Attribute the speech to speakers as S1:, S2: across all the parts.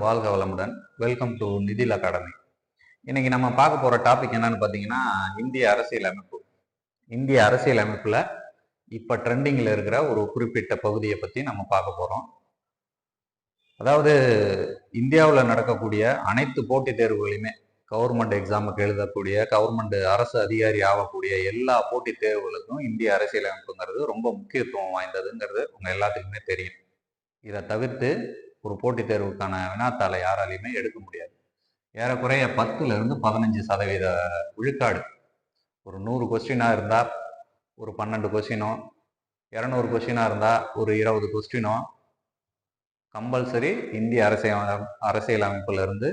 S1: வாழ்க வளமுடன். Welcome to Nithil academy. இன்னைக்கு நம்ம பார்க்க போற டாபிக் என்னன்னு பார்த்தீங்கன்னா, இந்திய அரசியலமைப்பு. இந்திய அரசியலமைப்புல இப்ப ட்ரெண்டிங்ல இருக்கிற ஒரு குறிப்பிட்ட பகுதியை பத்தி நம்ம பார்க்க போறோம். அதாவது இந்தியாவில் நடக்கக்கூடிய அனைத்து போட்டித் தேர்வுகளையுமே, கவர்மெண்ட் எக்ஸாமுக்கு எழுதக்கூடிய, கவர்மெண்ட் அரசு அதிகாரி ஆகக்கூடிய எல்லா போட்டித் தேர்வுகளுக்கும் இந்திய அரசியலமைப்புங்கிறது ரொம்ப முக்கியத்துவம் வாய்ந்ததுங்கிறது உங்க எல்லாத்துக்குமே தெரியும். இதை தவிர்த்து ஒரு போட்டித் தேர்வுக்கான வினாத்தாளை யாராலையுமே எடுக்க முடியாது. ஏறக்குறைய 10லிருந்து 15% விழுக்காடு. ஒரு 100 கொஸ்டினா இருந்தா ஒரு 12 கொஸ்டினோ, 200 கொஸ்டினா இருந்தா ஒரு 20 கொஸ்டினோ கம்பல்சரி இந்திய அரசியலமைப்புல இருந்து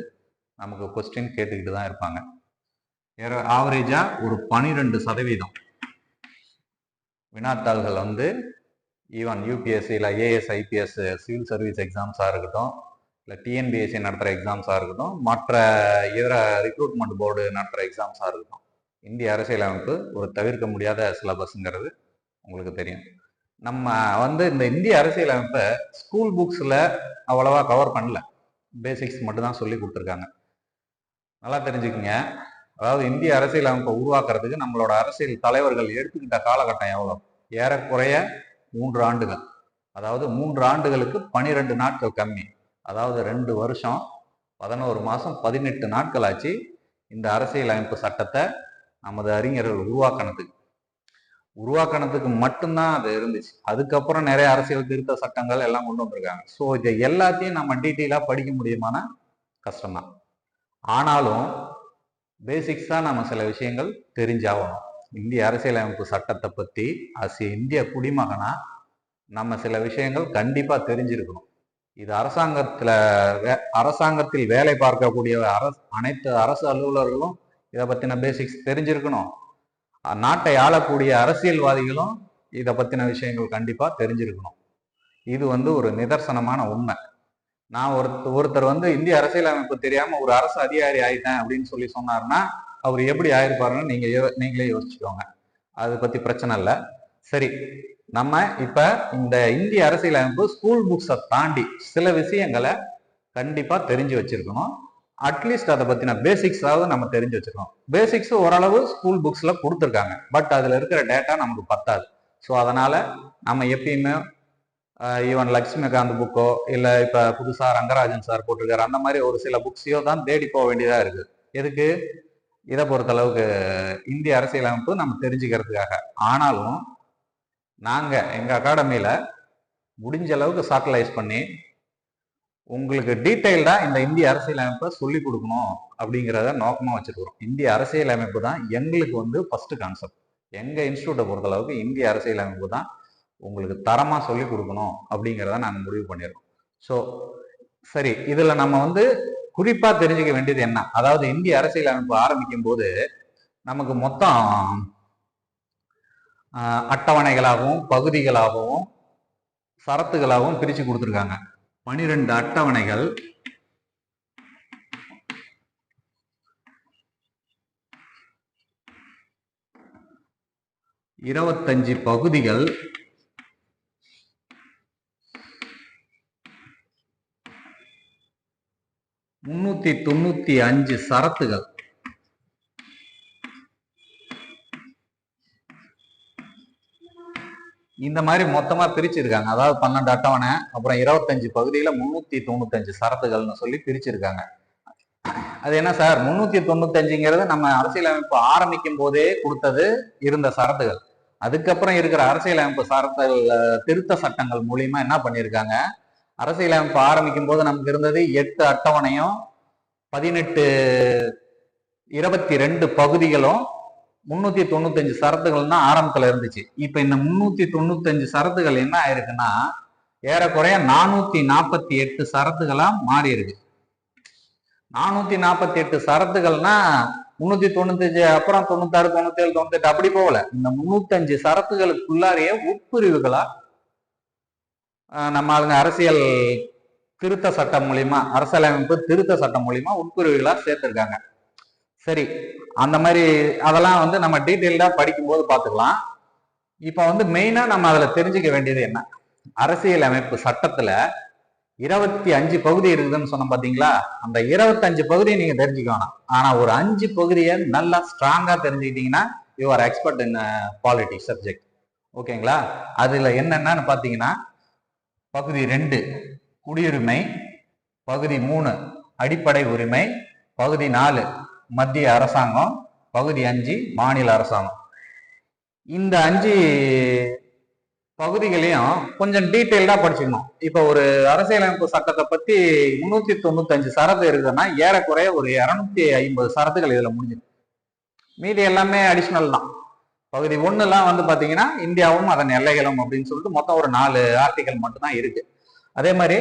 S1: நமக்கு கொஸ்டின் கேட்டுக்கிட்டு தான் இருப்பாங்க. ஆவரேஜா ஒரு 12% வினாத்தாள்கள் ஈவன் யூபிஎஸ்சியில் ஏஎஸ் ஐபிஎஸ் சிவில் சர்வீஸ் எக்ஸாம்ஸாக இருக்கட்டும், இல்லை டிஎன்பிஎஸ்சி நடத்துகிற எக்ஸாம்ஸாக இருக்கட்டும், மற்ற இதர ரிக்ரூட்மெண்ட் போர்டு நடத்துகிற எக்ஸாம்ஸாக இருக்கட்டும், இந்திய அரசியலமைப்பு ஒரு தவிர்க்க முடியாத சிலபஸ்ங்கிறது உங்களுக்கு தெரியும். நம்ம இந்த இந்திய அரசியலமைப்பை ஸ்கூல் புக்ஸில் அவ்வளவா கவர் பண்ணல, பேசிக்ஸ் மட்டும்தான் சொல்லி கொடுத்துருக்காங்க. நல்லா தெரிஞ்சுக்குங்க. அதாவது இந்திய அரசியலமைப்பை உருவாக்குறதுக்கு நம்மளோட அரசியல் தலைவர்கள் எடுத்துக்கிட்ட காலகட்டம் எவ்வளோ? ஏறக்குறைய 3 ஆண்டுகள். அதாவது 3 ஆண்டுகளுக்கு 12 நாட்கள் கம்மி. அதாவது 2 வருஷம் 11 மாசம் 18 நாட்கள் ஆச்சு இந்த அரசியலமைப்பு சட்டத்தை நமது அறிஞர்கள் உருவாக்கணத்துக்கு மட்டும்தான் அது இருந்துச்சு. அதுக்கப்புறம் நிறைய அரசியல் திருத்த சட்டங்கள் எல்லாம் கொண்டு வந்திருக்காங்க. ஸோ இதை எல்லாத்தையும் நம்ம டீட்டெயிலாக படிக்க முடியுமான கஷ்டம்தான். ஆனாலும் பேசிக்ஸாக நம்ம சில விஷயங்கள் தெரிஞ்சாகணும். இந்திய அரசியலமைப்பு சட்டத்தை பற்றி இந்திய குடிமகனா நம்ம சில விஷயங்கள் கண்டிப்பா தெரிஞ்சிருக்கணும். இது அரசாங்கத்தில் வேலை பார்க்கக்கூடிய அனைத்து அரசு அலுவலர்களும் இதை பத்தின பேசிக்ஸ் தெரிஞ்சிருக்கணும். நாட்டை ஆளக்கூடிய அரசியல்வாதிகளும் இதை பத்தின விஷயங்கள் கண்டிப்பா தெரிஞ்சிருக்கணும். இது ஒரு நிதர்சனமான உண்மை. நான் ஒருத்தர் இந்திய அரசியலமைப்பு தெரியாம ஒரு அரசு அதிகாரி ஆயிட்டேன் அப்படின்னு சொல்லி சொன்னார்னா அவர் எப்படி ஆயிருப்பாருன்னு நீங்களே யோசிச்சுக்கோங்க. அதை பத்தி பிரச்சனை இல்லை. சரி, நம்ம இப்ப இந்த இந்திய அரசியலமைப்பு ஸ்கூல் புக்ஸை தாண்டி சில விஷயங்களை கண்டிப்பா தெரிஞ்சு வச்சிருக்கணும். அட்லீஸ்ட் அதை பத்தின பேசிக்ஸாவது நம்ம தெரிஞ்சு வச்சிருக்கோம். பேசிக்ஸ் ஓரளவு ஸ்கூல் புக்ஸ்ல கொடுத்துருக்காங்க, பட் அதுல இருக்கிற டேட்டா நமக்கு பத்தாது. ஸோ அதனால நம்ம எப்பயுமே ஈவன் லட்சுமிகாந்த் புக்கோ இல்லை இப்ப புதுசா ரங்கராஜன் சார் போட்டிருக்காரு அந்த மாதிரி ஒரு சில புக்ஸையோ தான் தேடி போக வேண்டியதா இருக்கு. எதுக்கு? இதை பொறுத்த அளவுக்கு இந்திய அரசியலமைப்பு நம்ம தெரிஞ்சுக்கிறதுக்காக. ஆனாலும் நாங்க எங்க அகாடமியில முடிஞ்ச அளவுக்கு சாட்டலைஸ் பண்ணி உங்களுக்கு டீட்டெயில்டா இந்த இந்திய அரசியலமைப்பை சொல்லி கொடுக்கணும் அப்படிங்கிறத நோக்கமா வச்சிருக்கிறோம். இந்திய அரசியலமைப்பு தான் எங்களுக்கு ஃபர்ஸ்ட் கான்செப்ட். எங்க இன்ஸ்டியூட்டை பொறுத்த அளவுக்கு இந்திய அரசியலமைப்பு தான் உங்களுக்கு தரமா சொல்லி கொடுக்கணும் அப்படிங்கிறத நாங்கள் முடிவு பண்ணியிருக்கோம். ஸோ சரி, இதுல நம்ம குறிப்பா தெரிஞ்சுக்க வேண்டியது என்ன? அதாவது இந்திய அரசியலமைப்பு ஆரம்பிக்கும் போது நமக்கு மொத்தம் அட்டவணைகளாகவும் பகுதிகளாகவும் சரத்துகளாகவும் பிரிச்சு கொடுத்துருக்காங்க. 12 அட்டவணைகள், 25 பகுதிகள், 395 சரத்துகள். இந்த மாதிரி மொத்தமா பிரிச்சிருக்காங்க. அதாவது 12 அட்டவணை, அப்புறம் 25 பகுதியில 395 சரத்துகள்னு சொல்லி பிரிச்சிருக்காங்க. அது என்ன சார் 395ங்கிறது நம்ம அரசியலமைப்பு ஆரம்பிக்கும் போதே கொடுத்தது இருந்த சரத்துகள். அதுக்கப்புறம் இருக்கிற அரசியலமைப்பு சரத்துகள் திருத்த சட்டங்கள் மூலியமா என்ன பண்ணியிருக்காங்க? அரசியலமைப்பு ஆரம்பிக்கும் போது நமக்கு இருந்தது 8 அட்டவணையும் 22 பகுதிகளும் 395 சரத்துகள் தான் ஆரம்பத்துல இருந்துச்சு. இப்ப இந்த 395 சரத்துகள் என்ன ஆயிருக்குன்னா ஏறக்குறைய 448 சரத்துகளா மாறி இருக்கு. 448 சரத்துகள்னா 395 அப்புறம் 96, 97, 98 அப்படி போகல. இந்த 305 சரத்துகளுக்குள்ளாரையே உட்பிரிவுகளா நம்ம அரசியல் திருத்த சட்டம் மூலியமா, அரசியலமைப்பு திருத்த சட்டம் மூலியமா உட்பிரிவுகளா சேர்த்திருக்காங்க. சரி, அந்த மாதிரி அதெல்லாம் நம்ம டீட்டெயில்டா படிக்கும்போது பார்த்துக்கலாம். இப்ப மெயினா நம்ம அதுல தெரிஞ்சுக்க வேண்டியது என்ன? அரசியலமைப்பு சட்டத்துல 25 பகுதி இருக்குதுன்னு சொன்ன பாத்தீங்களா, அந்த 25 பகுதியை நீங்க தெரிஞ்சுக்க வேணாம். ஆனா ஒரு 5 பகுதியை நல்லா ஸ்ட்ராங்கா தெரிஞ்சுக்கிட்டீங்கன்னா you are expert in polity subject. ஓகேங்களா? அதுல என்னென்னு பாத்தீங்கன்னா, பகுதி 2 குடியுரிமை, பகுதி 3 அடிப்படை உரிமை, பகுதி 4 மத்திய அரசாங்கம், பகுதி 5 மாநில அரசாங்கம். இந்த 5 பகுதிகளையும் கொஞ்சம் டீட்டெயில்டா படிச்சுக்கணும். இப்ப ஒரு அரசியலமைப்பு சட்டத்தை பத்தி 395 சரத்து இருக்குதுன்னா ஏறக்குறைய ஒரு 250 சரத்துகள் இதுல முடிஞ்சிடும். மீதி எல்லாமே அடிஷனல் தான். பகுதி 1 வந்து பாத்தீங்கன்னா இந்தியாவும் அதன் எல்லைகளும் அப்படின்னு சொல்லிட்டு மொத்தம் ஒரு 4 ஆர்டிகல் மட்டும்தான் இருக்கு. அதே மாதிரி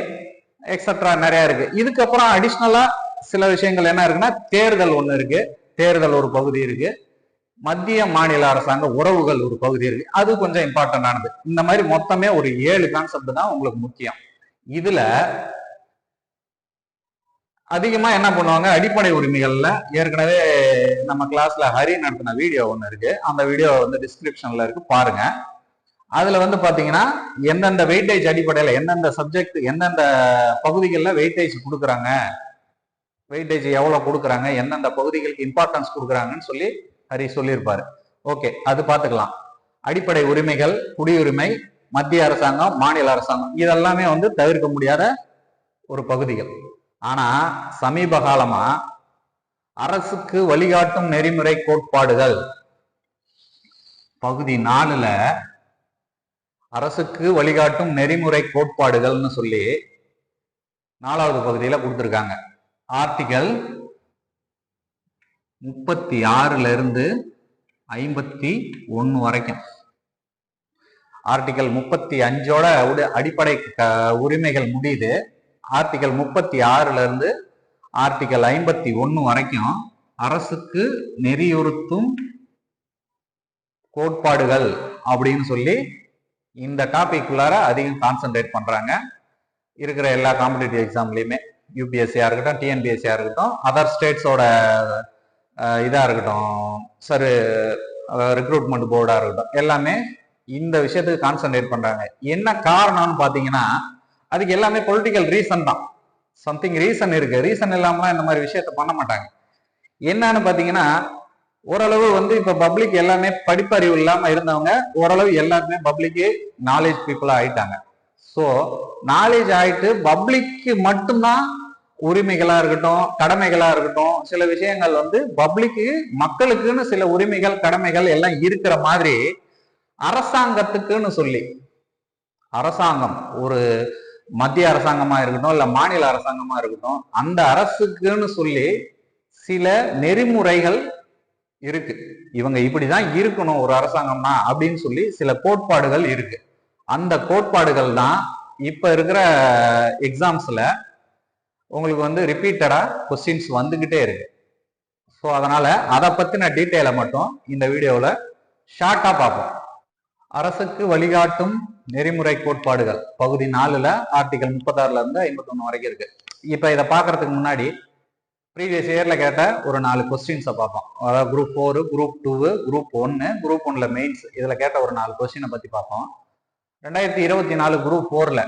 S1: எக்ஸட்ரா நிறைய இருக்கு. இதுக்கப்புறம் அடிஷ்னலா சில விஷயங்கள் என்ன இருக்குன்னா, தேர்தல் ஒண்ணு இருக்கு, தேர்தல் ஒரு பகுதி இருக்கு, மத்திய மாநில அரசாங்க உறவுகள் ஒரு பகுதி இருக்கு, அது கொஞ்சம் இம்பார்ட்டன்டானது. இந்த மாதிரி மொத்தமே ஒரு 7 கான்செப்ட் தான் உங்களுக்கு முக்கியம். இதுல அதிகமா என்ன பண்ணுவாங்க, அடிப்படை உரிமைகள்ல ஏற்கனவே நம்ம கிளாஸ்ல ஹரி நடத்தின வீடியோ ஒண்ணு இருக்கு, அந்த வீடியோ வந்து டிஸ்கிரிப்ஷன்ல இருக்கு, பாருங்க. அதுல வந்து பாத்தீங்கன்னா எந்தெந்த வெயிட்டேஜ் அடிப்படையில எந்தெந்த சப்ஜெக்ட் எந்தெந்த பகுதிகளில் வெயிட்டேஜ் கொடுக்குறாங்க, வெயிட்டேஜ் எவ்வளவு கொடுக்குறாங்க, எந்தெந்த பகுதிகளுக்கு இம்பார்ட்டன்ஸ் கொடுக்குறாங்கன்னு சொல்லி ஹரி சொல்லியிருப்பாரு. ஓகே, அது பார்த்துக்கலாம். அடிப்படை உரிமைகள், குடியுரிமை, மத்திய அரசாங்கம், மாநில அரசாங்கம், இதெல்லாமே வந்து தவிர்க்க முடியாத ஒரு பகுதிகள். ஆனா சமீப காலமா அரசுக்கு வழிகாட்டும் நெறிமுறை கோட்பாடுகள் பகுதி 4ல அரசுக்கு வழிகாட்டும் நெறிமுறை கோட்பாடுகள்னு சொல்லி 4வது பகுதியில கொடுத்திருக்காங்க. ஆர்டிகல் 36ல இருந்து 51 வரைக்கும். ஆர்டிகல் 35ஓட அடிப்படை உரிமைகள் முடியுது. ஆர்டிகல் 36ல இருந்து ஆர்டிகல் 51 வரைக்கும் அரசுக்கு நெறியுறுத்தும் கோட்பாடுகள் அப்படின்னு சொல்லி இந்த டாபிக் உள்ளார அதிகம் கான்சென்ட்ரேட் பண்றாங்க. இருக்கிற எல்லா காம்படிட்டிவ் எக்ஸாம்லயுமே, யூபிஎஸ்சியா இருக்கட்டும், டிஎன்பிஎஸ்சியா இருக்கட்டும், அதர் ஸ்டேட்ஸோட இதா இருக்கட்டும், ரெக்ரூட்மெண்ட் போர்டா இருக்கட்டும், எல்லாமே இந்த விஷயத்துக்கு கான்சென்ட்ரேட் பண்றாங்க. என்ன காரணம்னு பாத்தீங்கன்னா, அதுக்கு எல்லாமே பொலிட்டிக்கல் ரீசன் தான். சம்திங் ரீசன் இருக்கு. ரீசன் இல்லாமலாம் இந்த மாதிரி விஷயத்த பண்ண மாட்டாங்க. என்னன்னு பாத்தீங்கன்னா, ஓரளவு வந்து இப்ப பப்ளிக் எல்லாமே படிப்பறிவு இல்லாம இருந்தவங்க ஓரளவு எல்லாருமே பப்ளிக்கு நாலேஜ் பீப்புளா ஆயிட்டாங்க. ஸோ நாலேஜ் ஆயிட்டு பப்ளிக்கு மட்டும்தான் உரிமைகளா இருக்கட்டும், கடமைகளா இருக்கட்டும், சில விஷயங்கள் வந்து பப்ளிக்கு மக்களுக்குன்னு சில உரிமைகள் கடமைகள் எல்லாம் இருக்கிற மாதிரி அரசாங்கத்துக்குன்னு சொல்லி, அரசாங்கம் ஒரு மத்திய அரசாங்கமா இருக்கட்டும் இல்ல மாநில அரசாங்கமா இருக்கட்டும், அந்த அரசுக்குன்னு சொல்லி சில நெறிமுறைகள் இருக்கு. இவங்க இப்படிதான் இருக்கணும் ஒரு அரசாங்கம்னா அப்படின்னு சொல்லி சில கோட்பாடுகள் இருக்கு. அந்த கோட்பாடுகள் தான் இப்ப இருக்கிற எக்ஸாம்ஸ்ல உங்களுக்கு வந்து ரிப்பீட்டடா கொஸ்டின்ஸ் வந்துகிட்டே இருக்கு. ஸோ அதனால அதை பத்தின டீட்டெயிலை மட்டும் இந்த வீடியோல ஷார்ட்டா பார்ப்போம். அரசுக்கு வழிகாட்டும் நெறிமுறை கோட்பாடுகள் பகுதி 4ல ஆர்டிகல் 36ல இருந்து 51 வரைக்கும் இருக்கு. இப்ப இதை பாக்குறதுக்கு முன்னாடி ப்ரீவியஸ் இயர்ல கேட்ட ஒரு 4 கொஸ்டின்ஸை பார்ப்போம். அதாவது குரூப் 4, குரூப் 2, குரூப் 1, குரூப் 1ல மெயின்ஸ், இதுல கேட்ட ஒரு 4 கொஸ்டினை பத்தி பார்ப்போம். 2024 குரூப் 4ல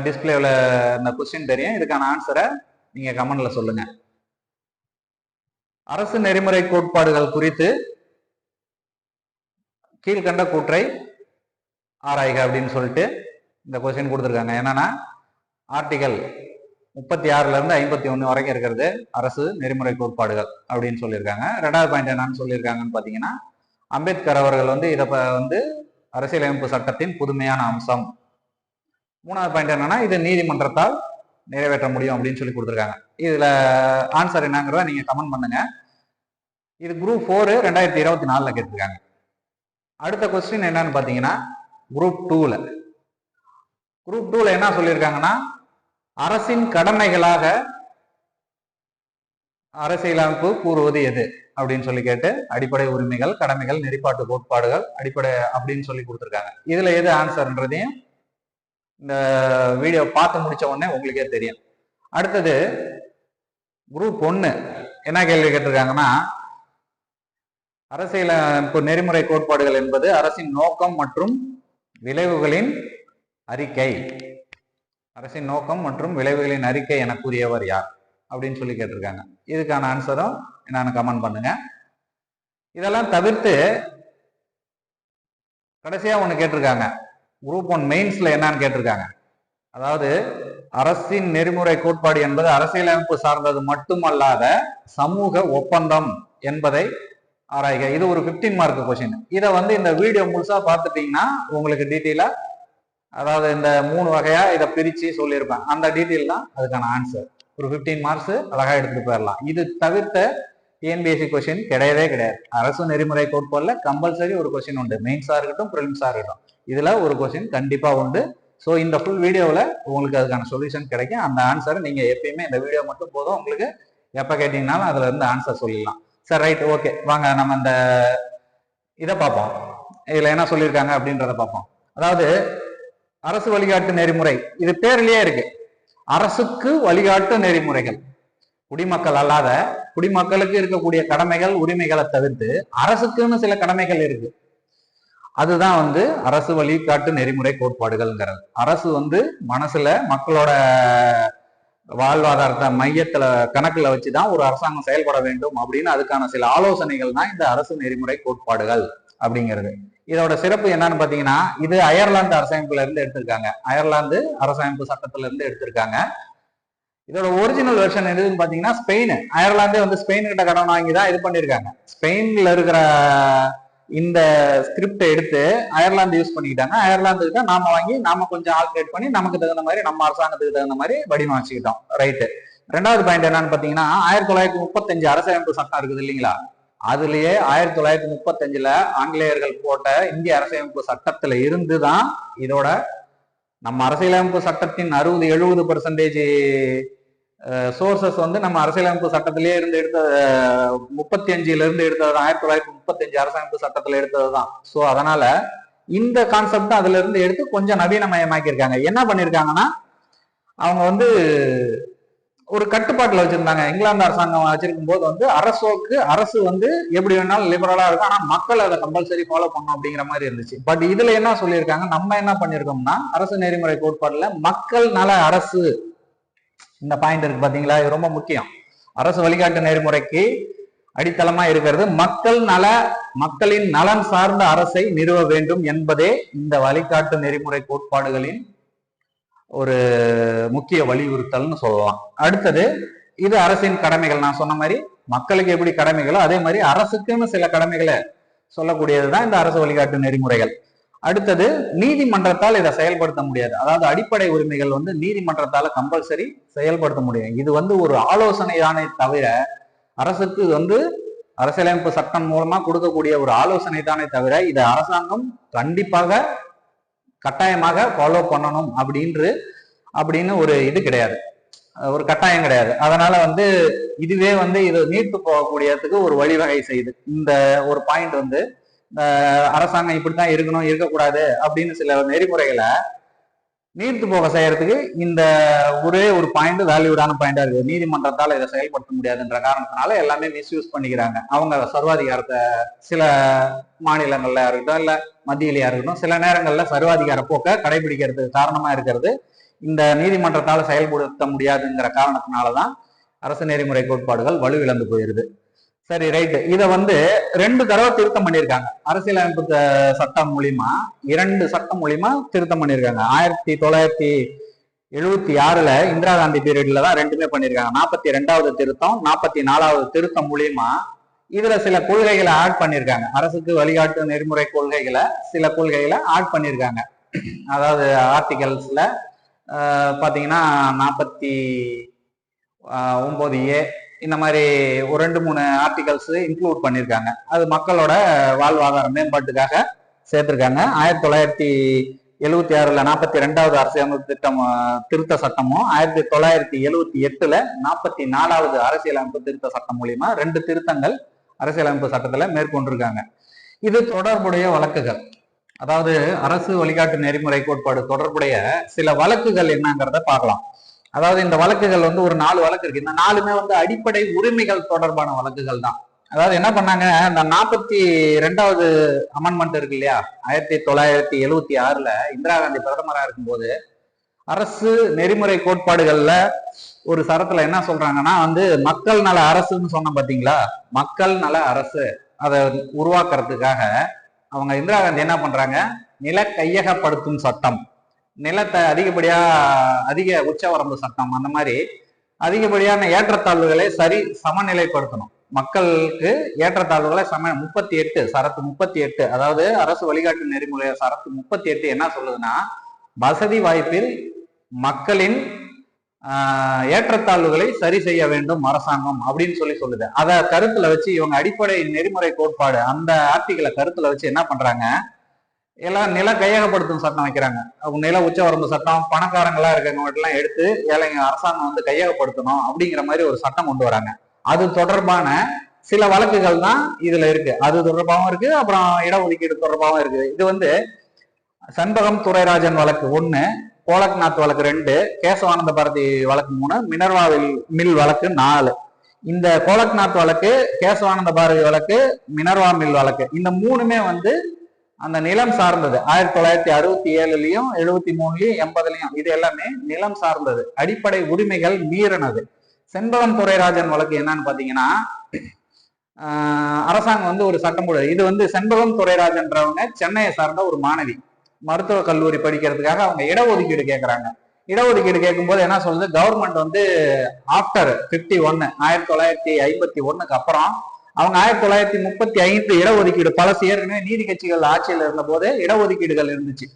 S1: டிஸ்பிளேல இந்த கொஸ்டின் தெரியும். இதுக்கான ஆன்சரை நீங்க கமெண்ட்ல சொல்லுங்க. அரசு நெறிமுறை கோட்பாடுகள் குறித்து கீழ்கண்ட கூற்றை ஆராய்க அப்படின்னு சொல்லிட்டு இந்த கொஸ்டின் கொடுத்துருக்காங்க. என்னன்னா, ஆர்டிகல் 36ல இருந்து 51 வரைக்கும் இருக்கிறது அரசு நெறிமுறை கோட்பாடுகள் அப்படின்னு சொல்லியிருக்காங்க. 2வது பாயிண்ட் என்னன்னு சொல்லியிருக்காங்கன்னு பாத்தீங்கன்னா, அம்பேத்கர் அவர்கள் வந்து இதை வந்து அரசியலமைப்பு சட்டத்தின் புதுமையான அம்சம். 3வது பாயிண்ட் என்னன்னா, இது நீதிமன்றத்தால் நிறைவேற்ற முடியும் அப்படின்னு சொல்லி கொடுத்துருக்காங்க. இதுல ஆன்சர் என்னங்கிறத நீங்க கமெண்ட் பண்ணுங்க. இது குரூப் 4 2024ல கேட்டிருக்காங்க. அடுத்த கொஸ்டின் என்னன்னு பாத்தீங்கன்னா, குரூப் 2ல என்ன சொல்லியிருக்காங்கன்னா, அரசின் கடமைகளாக அரசியலமைப்பு கூறுவது எது அப்படின்னு சொல்லி கேட்டு அடிப்படை உரிமைகள், கடமைகள், நெறிப்பாட்டு கோட்பாடுகள், அடிப்படை அப்படின்னு சொல்லி கொடுத்துருக்காங்க. இதுல எது ஆன்சர்ன்றதையும் இந்த வீடியோ பார்த்து முடிச்ச உடனே உங்களுக்கே தெரியும். அடுத்தது குரூப் 1 என்ன கேள்வி கேட்டிருக்காங்கன்னா, அரசியலமைப்பு நெறிமுறை கோட்பாடுகள் என்பது அரசின் நோக்கம் மற்றும் விளைவுகளின் அறிக்கை அரசின் நோக்கம் மற்றும் விளைவுகளின் அறிக்கை என கூறியவர் யார் அப்படின்னு சொல்லி கேட்டிருக்காங்க. இதுக்கான ஆன்சரும் என்னன்னு கமெண்ட் பண்ணுங்க. இதெல்லாம் தவிர்த்து கடைசியா ஒண்ணு கேட்டிருக்காங்க, குரூப் 1 மெயின்ஸ்ல என்னன்னு கேட்டிருக்காங்க. அதாவது அரசின் நெறிமுறை கோட்பாடு என்பது அரசியலமைப்பு சார்ந்தது மட்டுமல்லாத சமூக ஒப்பந்தம் என்பதை ஆராய்க. இது ஒரு 15 மார்க் கொஸ்டின். இதை இந்த வீடியோ முழுசா பார்த்துட்டீங்கன்னா உங்களுக்கு டீட்டெயிலா, அதாவது இந்த 3 வகையா இதை பிரிச்சு சொல்லியிருப்பேன். அந்த டீட்டெயில் தான் அதுக்கான ஆன்சர். ஒரு 15 மார்க்ஸ் அழகா எடுத்துட்டு போயிடலாம். இது தவிர்த்த டிஎன்பிஎஸ்சி கொஸ்டின் கிடையவே கிடையாது. அரசு நெறிமுறை கோட்பாடுல கம்பல்சரி ஒரு கொஸ்டின் உண்டு. மெயின்ஸா இருக்கட்டும், பிரிலிம்ஸா இருக்கட்டும், இதுல ஒரு கொஸ்டின் கண்டிப்பா உண்டு. ஸோ இந்த ஃபுல் வீடியோவில் உங்களுக்கு அதுக்கான சொல்யூஷன் கிடைக்கும். அந்த ஆன்சரை நீங்க எப்பயுமே இந்த வீடியோ மட்டும் போதும், உங்களுக்கு எப்போ கேட்டீங்கன்னாலும் அதுல இருந்து ஆன்சர் சொல்லிடலாம். சரி, ரைட், ஓகே, வாங்க நம்ம இந்த இதை பார்ப்போம். இதுல என்ன சொல்லியிருக்காங்க அப்படின்றத பார்ப்போம். அதாவது அரசு வழிகாட்டு நெறிமுறை, இது பேர்லயே இருக்கு, அரசுக்கு வழிகாட்டு நெறிமுறைகள். குடிமக்கள் அல்லாத குடிமக்களுக்கு இருக்கக்கூடிய கடமைகள் உரிமைகளை தவிர்த்து அரசுக்குன்னு சில கடமைகள் இருக்கு. அதுதான் அரசு வழிகாட்டு நெறிமுறை கோட்பாடுகள்ங்கிறது. அரசு மனசுல மக்களோட வாழ்வாதாரத்தை மையத்துல கணக்குல வச்சுதான் ஒரு அரசாங்கம் செயல்பட வேண்டும் அப்படின்னு அதுக்கான சில ஆலோசனைகள் தான் இந்த அரசு நெறிமுறை கோட்பாடுகள் அப்படிங்கிறது. இதோட சிறப்பு என்னன்னு பாத்தீங்கன்னா, இது அயர்லாந்து அரசமைப்புல இருந்து எடுத்திருக்காங்க. அயர்லாந்து அரசமைப்பு சட்டத்துல இருந்து எடுத்திருக்காங்க. இதோட ஒரிஜினல் வெர்ஷன் எதுன்னு பாத்தீங்கன்னா ஸ்பெயின். அயர்லாந்தே ஸ்பெயின் கிட்ட கடன் வாங்கி தான் இது பண்ணிருக்காங்க. ஸ்பெயின்ல இருக்கிற இந்த ஸ்கிரிப்டை எடுத்து அயர்லாந்து யூஸ் பண்ணிக்கிட்டாங்க. அயர்லாந்து கிட்ட நாம வாங்கி நாம கொஞ்சம் ஆல்ட்ரேட் பண்ணி நமக்கு தகுந்த மாதிரி, நம்ம அரசாங்கத்துக்கு தகுந்த மாதிரி வடிவமைச்சுக்கிட்டோம். ரைட்டு. ரெண்டாவது பாயிண்ட் என்னன்னு பாத்தீங்கன்னா, 1935 அரசமைப்பு சட்டம் இருக்குது இல்லைங்களா, அதுலயே 1935 ஆங்கிலேயர்கள் போட்ட இந்திய அரசியலமைப்பு சட்டத்துல இருந்துதான் இதோட நம்ம அரசியலமைப்பு சட்டத்தின் 60-70% சோர்சஸ் நம்ம அரசியலமைப்பு சட்டத்திலேயே இருந்து எடுத்த 35ல இருந்து எடுத்ததுதான். 1935 அரசியலமைப்பு சட்டத்துல எடுத்ததுதான். சோ அதனால இந்த கான்செப்ட் அதுல இருந்து எடுத்து கொஞ்சம் நவீனமயமாக்கியிருக்காங்க. என்ன பண்ணிருக்காங்கன்னா, அவங்க ஒரு கட்டுப்பாட்டுல வச்சிருந்தாங்க. இங்கிலாந்து அரசாங்கம் வச்சிருக்கும் போது அரசு எப்படி வேணாலும் லிபரலா இருக்கும், ஆனா மக்கள் அதை கம்பல்சரி ஃபாலோ பண்ணும் அப்படிங்கிற மாதிரி இருந்துச்சு. பட் இதுல என்ன சொல்லியிருக்காங்க, நம்ம என்ன பண்ணிருக்கோம்னா, அரசு நெறிமுறை கோட்பாடுல மக்கள் நல அரசு, இந்த பாயிண்ட் இருக்கு பாத்தீங்களா, இது ரொம்ப முக்கியம். அரசு வழிகாட்டு நெறிமுறைக்கு அடித்தளமா இருக்கிறது மக்களின் நலன் சார்ந்த அரசை நிறுவ வேண்டும் என்பதே இந்த வழிகாட்டு நெறிமுறை கோட்பாடுகளின் ஒரு முக்கிய வலியுறுத்தல்னு சொல்லலாம். அடுத்தது, இது அரசின் கடமைகள். நான் சொன்ன மாதிரி மக்களுக்கு எப்படி கடமைகளோ அதே மாதிரி அரசுக்குன்னு சில கடமைகளை சொல்லக்கூடியதுதான் இந்த அரசு வழிகாட்டு நெறிமுறைகள். அடுத்தது, நீதிமன்றத்தால் இதை செயல்படுத்த முடியாது. அதாவது அடிப்படை உரிமைகள் நீதிமன்றத்தால கம்பல்சரி செயல்படுத்த முடியும். இது ஒரு ஆலோசனை தானே தவிர, அரசுக்கு அரசியலமைப்பு சட்டம் மூலமா கொடுக்கக்கூடிய ஒரு ஆலோசனை தானே தவிர, இதை அரசாங்கம் கண்டிப்பாக கட்டாயமாக ஃபாலோ பண்ணணும் அப்படின்னு ஒரு இது கிடையாது, ஒரு கட்டாயம் கிடையாது. அதனால இதுவே இது நீர்த்து போகக்கூடியதுக்கு ஒரு வழிவகை செய்யுது. இந்த ஒரு பாயிண்ட் அரசாங்கம் இப்படித்தான் இருக்கணும், இருக்கக்கூடாது அப்படின்னு சில நெறிமுறைகளை நீர்த்து போக செய்யறதுக்கு இந்த ஒரே ஒரு பாயிண்ட் வேல்யூடான பாயிண்டா இருக்கு. நீதிமன்றத்தால் இதை செயல்படுத்த முடியாதுன்ற காரணத்தினால எல்லாமே மிஸ்யூஸ் பண்ணிக்கிறாங்க. அவங்க சர்வாதிகாரத்தை சில மாநிலங்கள்ல இருக்கட்டும், இல்ல மத்தியிலையா இருக்கட்டும், சில நேரங்கள்ல சர்வாதிகார போக்க கடைபிடிக்கிறதுக்கு காரணமா இருக்கிறது இந்த நீதிமன்றத்தால செயல்படுத்த முடியாதுங்கிற காரணத்தினாலதான் அரசு நெறிமுறை கோட்பாடுகள் வலுவிழந்து போயிருது. சரி, ரைட்டு. இதை 2 தடவை திருத்தம் பண்ணியிருக்காங்க. அரசியலமைப்பு சட்டம் மூலியமா 2 சட்டம் மூலியமா திருத்தம் பண்ணியிருக்காங்க. 1976 இந்திரா காந்தி பீரியட்ல தான் 2மே பண்ணியிருக்காங்க. 42வது திருத்தம், 44வது திருத்தம் மூலியமா இதுல சில கொள்கைகளை ஆட் பண்ணியிருக்காங்க. அரசுக்கு வழிகாட்டு நெறிமுறை கொள்கைகளை சில கொள்கைகளை ஆட் பண்ணியிருக்காங்க. அதாவது ஆர்டிகல்ஸ்ல பாத்தீங்கன்னா 49A இந்த மாதிரி ஒரு 2-3 ஆர்டிகல்ஸ் இன்க்ளூட் பண்ணியிருக்காங்க. அது மக்களோட வாழ்வாதார மேம்பாட்டுக்காக சேர்த்திருக்காங்க. 1976 42வது அரசியலமைப்பு திருத்த சட்டமும் 1978 44வது அரசியலமைப்பு திருத்த சட்டம் மூலியமா 2 திருத்தங்கள் அரசியலமைப்பு சட்டத்துல மேற்கொண்டிருக்காங்க. இது தொடர்புடைய வழக்குகள், அதாவது அரசு வழிகாட்டு நெறிமுறை கோட்பாடு தொடர்புடைய சில வழக்குகள் என்னங்கிறத பார்க்கலாம். அதாவது இந்த வழக்குகள் ஒரு 4 வழக்கு இருக்கு. இந்த 4மே அடிப்படை உரிமைகள் தொடர்பான வழக்குகள் தான். அதாவது என்ன பண்ணாங்க, இந்த 42வது அமெண்ட்மெண்ட் இருக்கு இல்லையா, 1976 இந்திரா காந்தி பிரதமரா இருக்கும்போது அரசு நெறிமுறை கோட்பாடுகள்ல ஒரு சரத்துல என்ன சொல்றாங்கன்னா வந்து மக்கள் நல அரசுன்னு சொன்ன பாத்தீங்களா, மக்கள் நல அரசு அதை உருவாக்குறதுக்காக அவங்க இந்திரா காந்தி என்ன பண்றாங்க, நில கையகப்படுத்தும் சட்டம், நிலத்தை அதிக உச்சவரம்பு சட்டம், அந்த மாதிரி அதிகப்படியான ஏற்றத்தாழ்வுகளை சமநிலைப்படுத்தணும். மக்களுக்கு ஏற்றத்தாழ்வுகளை 38 சரத்து 38, அதாவது அரசு வழிகாட்டு நெறிமுறை சரத்து 38 என்ன சொல்லுதுன்னா, வசதி வாய்ப்பில் மக்களின் ஏற்றத்தாழ்வுகளை சரி செய்ய வேண்டும் அரசாங்கம் அப்படின்னு சொல்லுது. அதை கருத்துல வச்சு இவங்க அடிப்படை நெறிமுறை கோட்பாடு அந்த ஆர்டிகளை கருத்துல வச்சு என்ன பண்றாங்க, எல்லாம் நில கையகப்படுத்தும் சட்டம் வைக்கிறாங்க. அவங்க நில உச்சவரம்பு சட்டம், பணக்காரங்களா இருக்கவங்க எல்லாம் எடுத்து ஏழைங்க அரசாங்கம் வந்து கையகப்படுத்தணும் அப்படிங்கிற மாதிரி ஒரு சட்டம் கொண்டு வராங்க. அது தொடர்பான சில வழக்குகள் தான் இதுல இருக்கு. அது தொடர்பாகவும் இருக்கு, அப்புறம் இடஒதுக்கீடு தொடர்பாகவும் இருக்கு. இது வந்து சண்பகம் துரைராஜன் வழக்கு 1, கோலக்நாத் வழக்கு 2, கேசவானந்த பாரதி வழக்கு 3, மினர்வா மில் வழக்கு 4. இந்த கோலக்நாத் வழக்கு, கேசவானந்த பாரதி வழக்கு, மினர்வா மில் வழக்கு, இந்த 3மே வந்து அந்த நிலம் சார்ந்தது. 1967லயும் 73லயும் 80லயும் இது எல்லாமே நிலம் சார்ந்தது, அடிப்படை உரிமைகள் மீறினது. செண்பகம் துரைராஜன் வழக்கு என்னன்னு பாத்தீங்கன்னா, அரசாங்கம் வந்து ஒரு சட்டம் போடுது. இது வந்து செண்பகம் துரைராஜன்றவங்க சென்னையை சார்ந்த ஒரு மாணவி, மருத்துவ கல்லூரி படிக்கிறதுக்காக அவங்க இடஒதுக்கீடு கேட்கறாங்க. இடஒதுக்கீடு கேட்கும்போது என்ன சொல்லுது, கவர்மெண்ட் வந்து ஆஃப்டர் 51 1951க்கு அப்புறம் அவங்க 1935 இடஒதுக்கீடு பழசு, ஏற்கனவே நீதி கட்சிகள் ஆட்சியில் இருந்த போது இடஒதுக்கீடுகள் இருந்துச்சு.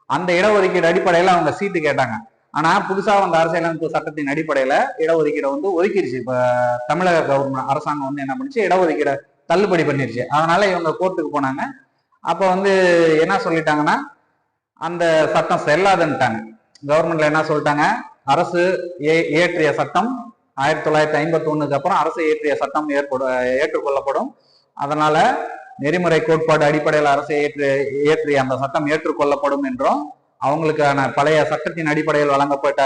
S1: அந்த இடஒதுக்கீடு அடிப்படையில அவங்க சீட்டு கேட்டாங்க. ஆனா புதுசா வந்த அரசியலமைப்பு சட்டத்தின் அடிப்படையில இடஒதுக்கீடை வந்து ஒதுக்கிடுச்சு. இப்ப தமிழக கவர்மெண்ட் அரசாங்கம் வந்து என்ன பண்ணுச்சு, இடஒதுக்கீடை தள்ளுபடி பண்ணிருச்சு. அதனால இவங்க கோர்ட்டுக்கு போனாங்க. அப்ப வந்து என்ன சொல்லிட்டாங்கன்னா, அந்த சட்டம் செல்லாதுன்ட்டாங்க. கவர்மெண்ட்ல என்ன சொல்லிட்டாங்க, அரசு இயற்றிய சட்டம் 1951க்கு அப்புறம் அரசு இயற்றிய சட்டம் ஏற்றுக்கொள்ளப்படும். அதனால நெறிமுறை கோட்பாடு அடிப்படையில் அரசு இயற்றிய அந்த சட்டம் ஏற்றுக்கொள்ளப்படும் என்றும், அவங்களுக்கான பழைய சட்டத்தின் அடிப்படையில் வழங்கப்பட்ட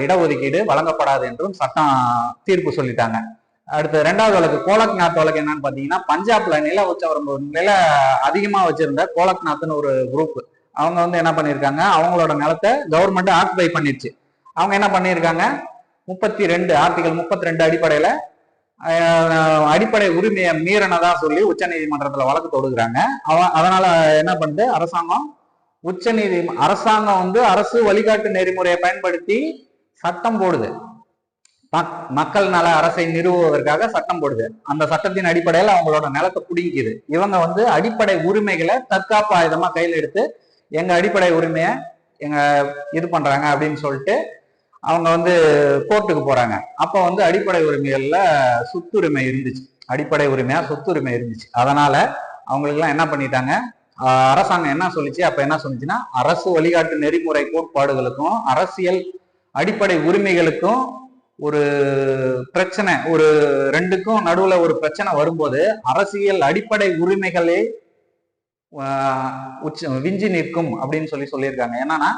S1: இடஒதுக்கீடு வழங்கப்படாது என்றும் சட்டம் தீர்ப்பு சொல்லிட்டாங்க. அடுத்து 2வது வழக்கு கோலக்நாத் வழக்கு என்னன்னு பாத்தீங்கன்னா, பஞ்சாப்ல நில உச்சவரம்பு நில அதிகமா வச்சிருந்த கோலக்நாத்னு ஒரு குரூப், அவங்க வந்து என்ன பண்ணிருக்காங்க, அவங்களோட நிலத்தை கவர்மெண்ட் ஆக்குபை பண்ணிருச்சு. அவங்க என்ன பண்ணிருக்காங்க, 32 ஆர்டிகல் 32 அடிப்படையில அடிப்படை உரிமையை மீறினதா சொல்லி உச்ச நீதிமன்றத்துல வழக்கு தொடுக்கிறாங்க. அதனால என்ன பண்ணுது அரசாங்கம், அரசாங்கம் வந்து அரசு வழிகாட்டு நெறிமுறையை பயன்படுத்தி சட்டம் போடுது. மக்கள் நல அரசை நிறுவுவதற்காக சட்டம் போடுது. அந்த சட்டத்தின் அடிப்படையில் அவங்களோட நிலத்தை பிடிக்குது. இவங்க வந்து அடிப்படை உரிமைகளை தற்காப்பு ஆயுதமா கையில் எடுத்து எங்க அடிப்படை உரிமையை எங்க இது பண்றாங்க அப்படின்னு சொல்லிட்டு அவங்க வந்து கோர்ட்டுக்கு போறாங்க. அப்ப வந்து அடிப்படை உரிமைகள்ல சொத்துரிமை இருந்துச்சு, அடிப்படை உரிமையா சொத்துரிமை இருந்துச்சு. அதனால அவங்களுக்கு எல்லாம் என்ன பண்ணிட்டாங்க, அரசாங்கம் என்ன சொல்லிச்சு, அப்ப என்ன சொல்லிச்சுன்னா, அரசு வழிகாட்டு நெறிமுறை கோட்பாடுகளுக்கும் அரசியல் அடிப்படை உரிமைகளுக்கும் ஒரு பிரச்சனை, ஒரு ரெண்டுக்கும் நடுவுல ஒரு பிரச்சனை வரும்போது அரசியல் அடிப்படை உரிமைகளே விஞ்சி நிற்கும் அப்படின்னு சொல்லியிருக்காங்க. என்னன்னா,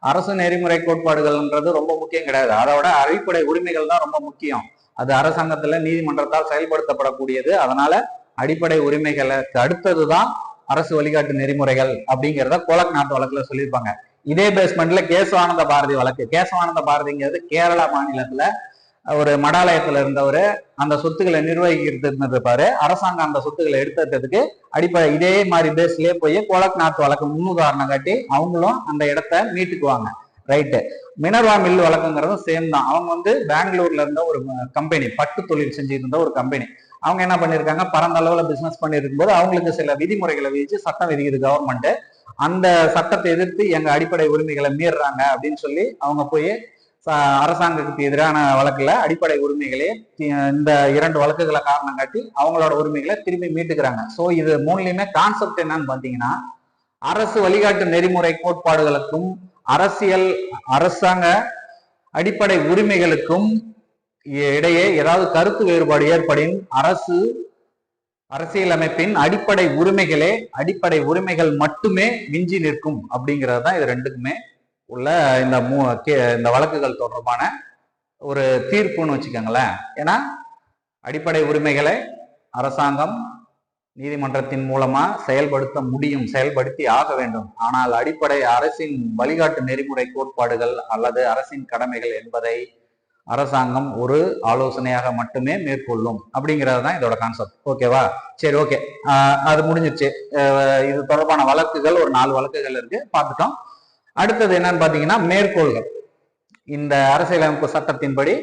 S1: அரசு நெறிமுறை கோட்பாடுகள்ன்றது ரொம்ப முக்கியம் கிடையாது, அதோட அடிப்படை உரிமைகள் தான் ரொம்ப முக்கியம். அது அரசாங்கத்துல நீதிமன்றத்தால் செயல்படுத்தப்படக்கூடியது. அதனால அடிப்படை உரிமைகளுக்கு அடுத்ததுதான் அரசு வழிகாட்டு நெறிமுறைகள் அப்படிங்கிறத கோலக்நாத் வழக்குல சொல்லியிருப்பாங்க. இதே பேஸ்மெண்ட்ல கேசவானந்த பாரதி வழக்கு, கேசவானந்த பாரதிங்கிறது கேரளா மாநிலத்துல ஒரு மடாலயத்துல இருந்தவர், அந்த சொத்துக்களை நிர்வகிக்கிறது இருப்பாரு. அரசாங்கம் அந்த சொத்துக்களை எடுத்ததுக்கு அடிப்படை இதே மாதிரி பேஸ்லயே போய் கோலக்நாத் வழக்கு முன்னுதாரணம் காட்டி அவங்களும் அந்த இடத்த மீட்டுக்குவாங்க. ரைட்டு. மினர்வா மில் வழக்குங்கிறதும் சேம் தான். அவங்க வந்து பெங்களூர்ல இருந்த ஒரு கம்பெனி, பட்டு தொழில் செஞ்சுட்டு இருந்த ஒரு கம்பெனி. அவங்க என்ன பண்ணிருக்காங்க, பரந்த அளவுல பிசினஸ் பண்ணிருக்கும் போது அவங்களுக்கு சில விதிமுறைகளை விதிச்சு சட்டம் விதிக்குது கவர்மெண்ட். அந்த சட்டத்தை எதிர்த்து எங்க அடிப்படை உரிமைகளை மீறுறாங்க அப்படின்னு சொல்லி அவங்க போய் அரசாங்கத்துக்கு எதிரான வழக்குல அடிப்படை உரிமைகளே இந்த 2 வழக்குகளை காரணம் காட்டி அவங்களோட உரிமைகளை திரும்பி மீட்டுக்கிறாங்க. சோ இது 3லயுமே கான்செப்ட் என்னன்னு பாத்தீங்கன்னா, அரசு வழிகாட்டு நெறிமுறை கோட்பாடுகளுக்கும் அரசாங்க அடிப்படை உரிமைகளுக்கும் இடையே ஏதாவது கருத்து வேறுபாடு ஏற்படின் அரசியலமைப்பின் அடிப்படை உரிமைகள் மட்டுமே மிஞ்சி நிற்கும் அப்படிங்கிறது தான் இது ரெண்டுக்குமே உள்ள இந்த வழக்குகள் தொடர்பான ஒரு தீர்ப்புன்னு வச்சுக்கோங்களேன். ஏன்னா அடிப்படை உரிமைகளை அரசாங்கம் நீதிமன்றத்தின் மூலமா செயல்படுத்த முடியும், செயல்படுத்தி ஆக வேண்டும். ஆனால் அடிப்படை அரசின் வழிகாட்டு நெறிமுறை கோட்பாடுகள் அல்லது அரசின் கடமைகள் என்பதை அரசாங்கம் ஒரு ஆலோசனையாக மட்டுமே மேற்கொள்ளும் அப்படிங்கிறது தான் இதோட கான்செப்ட். ஓகேவா? சரி, ஓகே, அது முடிஞ்சிருச்சு. இது தொடர்பான வழக்குகள் ஒரு 4 வழக்குகள் இருக்கு, பார்த்துட்டோம். அடுத்தது என்னன்னு பாத்தீங்கன்னா மேற்கோள்கள். இந்த அரசியலமைப்பு சட்டத்தின்படி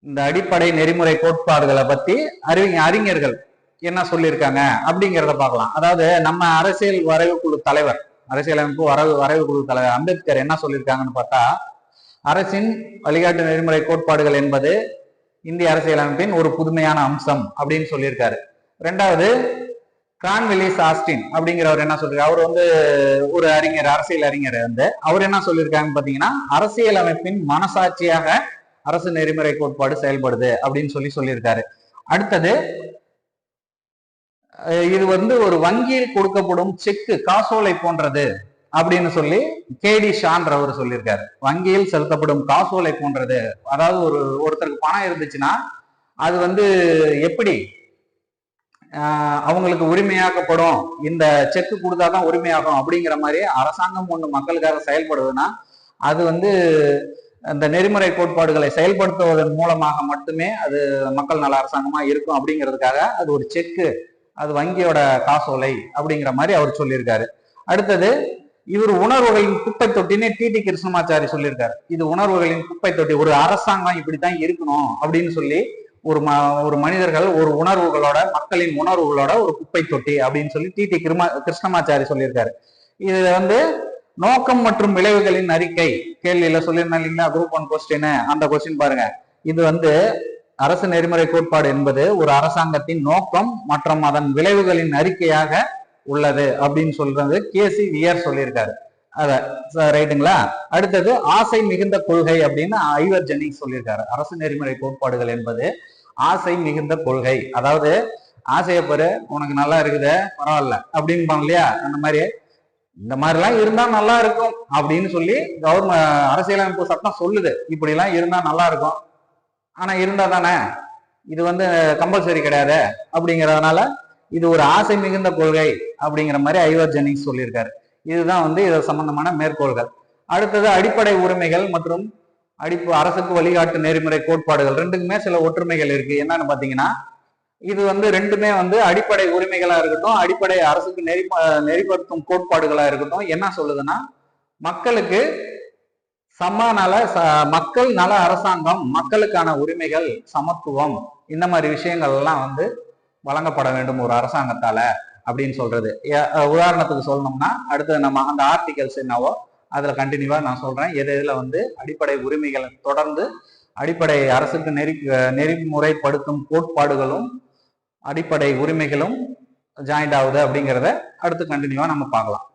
S1: இந்த அடிப்படை நெறிமுறை கோட்பாடுகளை பத்தி அறிஞர்கள் என்ன சொல்லியிருக்காங்க அப்படிங்கிறத பார்க்கலாம். அதாவது நம்ம அரசியல் வரைவு குழு தலைவர், அரசியலமைப்பு வரைவு குழு தலைவர் அம்பேத்கர் என்ன சொல்லியிருக்காங்கன்னு பார்த்தா, அரசின் வழிகாட்டு நெறிமுறை கோட்பாடுகள் என்பது இந்திய அரசியலமைப்பின் ஒரு புதுமையான அம்சம் அப்படின்னு சொல்லியிருக்காரு. ரெண்டாவது, கான்வெலிஸ் ஆஸ்டின் அப்படிங்கிறவர் என்ன சொல்றாரு, அவர் வந்து ஒரு அறிஞர், அரசியல் அறிஞர். அவர் என்ன சொல்லியிருக்காங்கன்னு பாத்தீங்கன்னா, அரசியலமைப்பின் மனசாட்சியாக அரசு நெறிமுறை கோட்பாடு செயல்படுது அப்படின்னு சொல்லியிருக்காரு. அடுத்தது, இது வந்து ஒரு வங்கியில் கொடுக்கப்படும் செக்கு, காசோலை போன்றது அப்படின்னு சொல்லி கேடி ஷான்றவர் சொல்லியிருக்காரு. வங்கியில் செலுத்தப்படும் காசோலை போன்றது. அதாவது ஒருத்தருக்கு பணம் இருந்துச்சுன்னா அது வந்து எப்படி அவங்களுக்கு உரிமையாக்கப்படும், இந்த செக்கு கொடுத்தாதான் உரிமையாகும் அப்படிங்கிற மாதிரி அரசாங்கம் ஒண்ணு மக்களுக்காக செயல்படுதுன்னா அது வந்து அந்த நெறிமுறை கோட்பாடுகளை செயல்படுத்துவதன் மூலமாக மட்டுமே அது மக்கள் நல அரசாங்கமா இருக்கும் அப்படிங்கிறதுக்காக அது ஒரு செக்கு, அது வங்கியோட காசோலை அப்படிங்கிற மாதிரி அவர் சொல்லியிருக்காரு. அடுத்தது, இவர் உணர்வுகளின் குப்பை தொட்டின்னு டிடி கிருஷ்ணமாச்சாரி சொல்லியிருக்காரு. இது உணர்வுகளின் குப்பை தொட்டி, ஒரு அரசாங்கம் இப்படித்தான் இருக்கணும் அப்படின்னு சொல்லி ஒரு மனிதர்கள் ஒரு உணர்வுகளோட, மக்களின் உணர்வுகளோட ஒரு குப்பை தொட்டி அப்படின்னு சொல்லி டிடி கிருஷ்ணமாச்சாரி சொல்லியிருக்காரு. இது வந்து நோக்கம் மற்றும் விளைவுகளின் அறிக்கை கேள்வியில சொல்லியிருந்தேன் இல்லைங்களா, குரூப் 1 கொஸ்டின், அந்த கொஸ்டின் பாருங்க. இது வந்து அரசு நெறிமுறை கோட்பாடு என்பது ஒரு அரசாங்கத்தின் நோக்கம் மற்றும் அதன் விளைவுகளின் அறிக்கையாக உள்ளது அப்படின்னு சொல்றது கேசி வியர் சொல்லியிருக்காரு. அத ரைட்டுங்களா. அடுத்தது, ஆசை மிகுந்த கொள்கை அப்படின்னு ஐவர் ஜெனிங்ஸ் சொல்லியிருக்காரு. அரசு நெறிமுறை கோட்பாடுகள் என்பது ஆசை மிகுந்த கொள்கை. அதாவது ஆசையை பெரு, உனக்கு நல்லா இருக்குது பரவாயில்ல அப்படின்னு இல்லையா, அந்த மாதிரி இந்த மாதிரிலாம் இருந்தா நல்லா இருக்கும் அப்படின்னு சொல்லி கவர்மெண்ட் அரசியலமைப்பு சட்டம் சொல்லுது, இப்படி எல்லாம் இருந்தா நல்லா இருக்கும். ஆனா இருந்தா தானே, இது வந்து கம்பல்சரி கிடையாது அப்படிங்கிறதுனால இது ஒரு ஆசை மிகுந்த கொள்கை அப்படிங்கிற மாதிரி ஐவர் ஜெனிங்ஸ் சொல்லியிருக்காரு. இதுதான் வந்து இது சம்பந்தமான மேற்கோள்கள். அடுத்தது, அடிப்படை உரிமைகள் மற்றும் அரசுக்கு வழிகாட்டு நெறிமுறை கோட்பாடுகள் ரெண்டுக்குமே சில ஒற்றுமைகள் இருக்கு. என்னன்னு பாத்தீங்கன்னா, இது வந்து ரெண்டுமே வந்து அடிப்படை உரிமைகளா இருக்கட்டும், அடிப்படை அரசுக்கு நெறிப்படுத்தும் கோட்பாடுகளா இருக்கட்டும், என்ன சொல்லுதுன்னா, மக்களுக்கு மக்கள் நல அரசாங்கம், மக்களுக்கான உரிமைகள், சமத்துவம், இந்த மாதிரி விஷயங்கள் எல்லாம் வந்து வழங்கப்பட வேண்டும் ஒரு அரசாங்கத்தால அப்படின்னு சொல்றது. உதாரணத்துக்கு சொல்லணும்னா, அடுத்து நம்ம அந்த ஆர்டிகல்ஸ் என்னவோ அதுல கண்டினியூவா நான் சொல்றேன். எதுல வந்து அடிப்படை உரிமைகளை தொடர்ந்து அடிப்படை அரசுக்கு நெறிமுறைப்படுத்தும் கோட்பாடுகளும் அடிப்படை உரிமைகளும் ஜாயிண்ட் ஆகுது அப்படிங்கிறத அடுத்து கண்டினியூவா நம்ம பார்க்கலாம்.